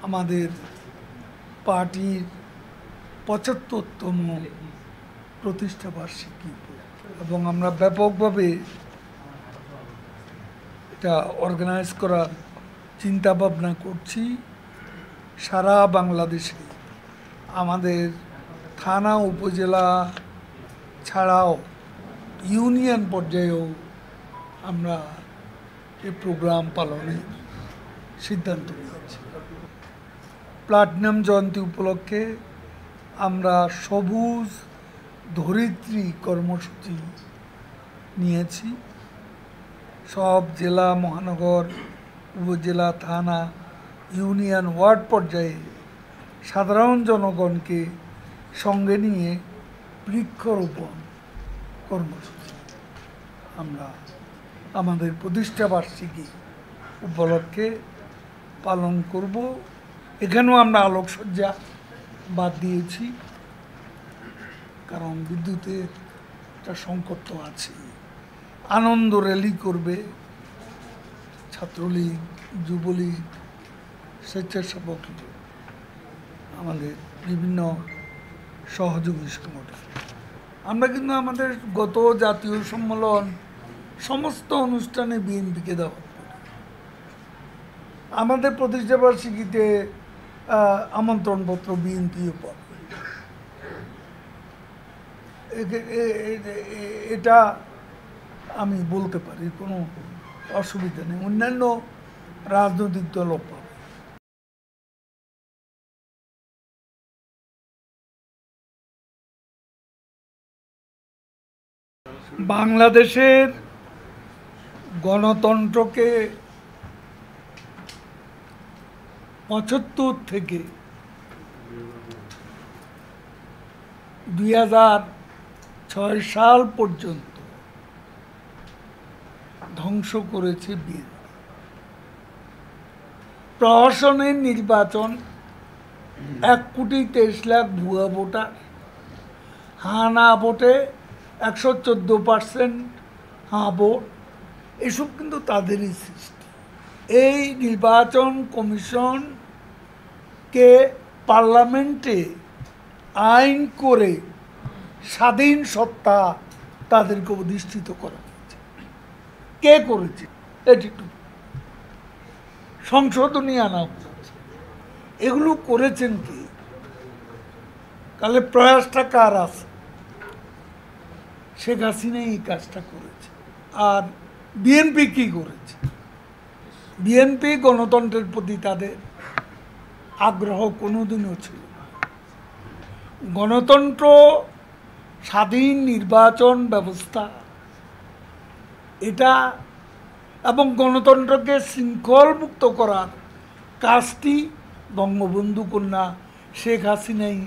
আমাদের পার্টির ৭৫তম প্রতিষ্ঠা বার্ষিকী এবং আমরা ব্যাপকভাবে এটা অর্গানাইজ করার চিন্তা ভাবনা করছি। সারা বাংলাদেশে আমাদের থানা উপজেলা ছাড়াও ইউনিয়ন পর্যায়েও আমরা এই প্রোগ্রাম পালনের সিদ্ধান্ত নিয়েছি। প্লাটিনাম জয়ন্তী উপলক্ষে আমরা সবুজ ধরিত্রী কর্মসূচি নিয়েছি। সব জেলা, মহানগর, উপজেলা, থানা, ইউনিয়ন, ওয়ার্ড পর্যায়ে সাধারণ জনগণকে সঙ্গে নিয়ে বৃক্ষরোপণ কর্মসূচি আমরা আমাদের প্রতিষ্ঠা বার্ষিকী উপলক্ষে পালন করব। এখানেও আমরা আলোকসজ্জা বাদ দিয়েছি, কারণ বিদ্যুতের একটা সংকট তো আছে। আনন্দ র্যালি করবে ছাত্রলীগ, যুবলীগ, স্বেচ্ছাসেবক লীগ, আমাদের বিভিন্ন সহযোগী সংগঠন। আমরা কিন্তু আমাদের গত জাতীয় সম্মেলন সমস্ত অনুষ্ঠানে বিএনপিকে দেওয়া করি। আমাদের প্রতিষ্ঠাবার্ষিকীতে আমন্ত্রণপত্র বিএনপিও পাবে। এটা আমি বলতে পারি, কোনো অসুবিধা নেই। অন্যান্য রাজনৈতিক দলও পাবে। বাংলাদেশের গণতন্ত্রকে ৭৫ থেকে ২০০৬ সাল পর্যন্ত ধ্বংস করেছে বিএনপি। প্রহসনের নির্বাচন, ১,২৩,০০,০০০ ভুয়া ভোটার, হাঁ না ভোটে ১১৪% হাঁ ভোট, এসব কিন্তু তাদেরই সৃষ্টি। এই নির্বাচন কমিশনকে পার্লামেন্টে আইন করে স্বাধীন সত্তা তাদেরকে অধিষ্ঠিত করা হয়েছে। কে করেছে? এটিটুকু সংশোধনী আনা হয়েছে। এগুলো করেছেন কি? তাহলে প্রয়াসটা কার আছে? শেখ হাসিনা এই কাজটা করেছে। আর বিএনপি কি করেছে? বিএনপি গণতন্ত্রের প্রতি তাদের আগ্রহ কোনোদিনও ছিল না। গণতন্ত্র, স্বাধীন নির্বাচন ব্যবস্থা, এটা এবং গণতন্ত্রকে শৃঙ্খলমুক্ত করার কাজটি বঙ্গবন্ধু কন্যা শেখ হাসিনাই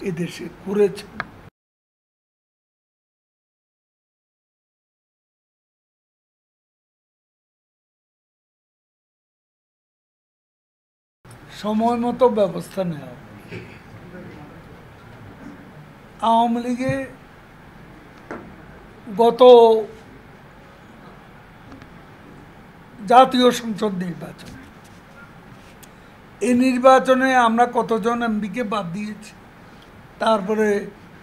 এদেশে করেছে। সময় মতো ব্যবস্থা নেওয়া। আওয়ামী লীগে গত জাতীয় সংসদ নির্বাচন, এই নির্বাচনে আমরা কতজন এমপিকে বাদ দিয়েছি, তারপরে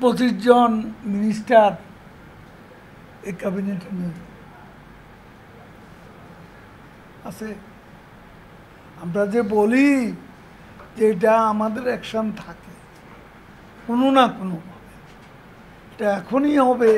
২৫ জন মিনিস্টার এই ক্যাবিনেটে নিয়ে আছে। আমরা যে বলি যে এটা আমাদের অ্যাকশন থাকে কোনো না কোনো, এটা এখনই হবে